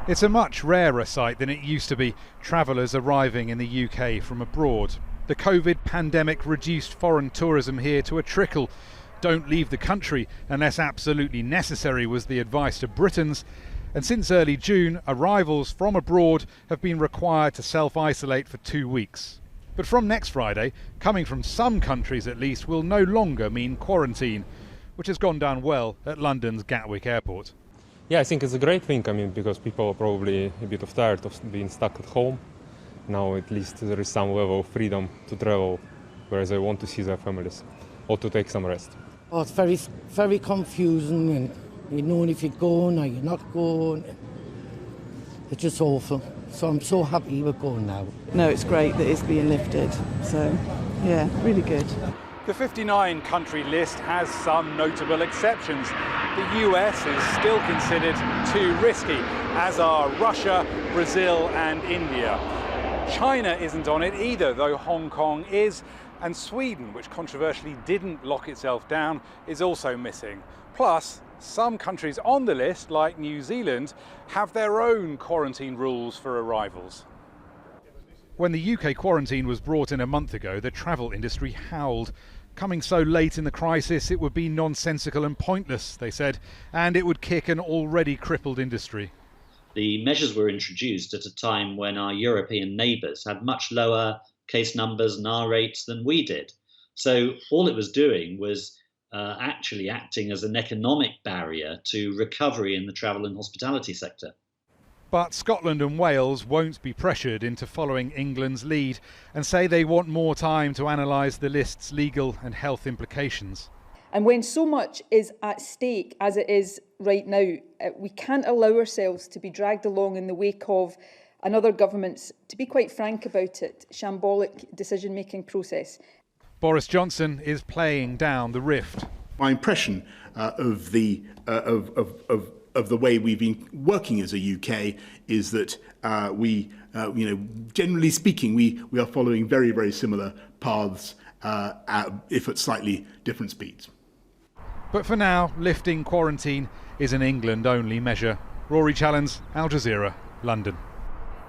It's a much rarer sight than it used to be, travellers arriving in the UK from abroad. The COVID pandemic reduced foreign tourism here to a trickle. Don't leave the country unless absolutely necessary was the advice to Britons. And since early June, arrivals from abroad have been required to self-isolate for 2 weeks. But from next Friday, coming from some countries at least will no longer mean quarantine, which has gone down well at London's Gatwick Airport. Yeah, I think it's a great thing, because people are probably a bit tired of being stuck at home. Now at least there is some level of freedom to travel where they want to see their families or to take some rest. Oh, it's very, very confusing, and you know if you're going or you're not going. It's just awful. So I'm so happy we're going now. No, it's great that it's being lifted. So, yeah, really good. The 59-country list has some notable exceptions. The US is still considered too risky, as are Russia, Brazil and India. China isn't on it either, though Hong Kong is, and Sweden, which controversially didn't lock itself down, is also missing. Plus, some countries on the list, like New Zealand, have their own quarantine rules for arrivals. When the UK quarantine was brought in a month ago, the travel industry howled. Coming so late in the crisis, it would be nonsensical and pointless, they said, and it would kick an already crippled industry. The measures were introduced at a time when our European neighbours had much lower case numbers and R rates than we did. So all it was doing was actually acting as an economic barrier to recovery in the travel and hospitality sector. But Scotland and Wales won't be pressured into following England's lead and say they want more time to analyse the list's legal and health implications. And when so much is at stake, as it is right now, we can't allow ourselves to be dragged along in the wake of another government's, to be quite frank about it, shambolic decision-making process. Boris Johnson is playing down the rift. My impression of the way we've been working as a UK is that generally speaking, we are following very, very similar paths, if at slightly different speeds. But for now, lifting quarantine is an England-only measure. Rory, Challands, Al Jazeera, London.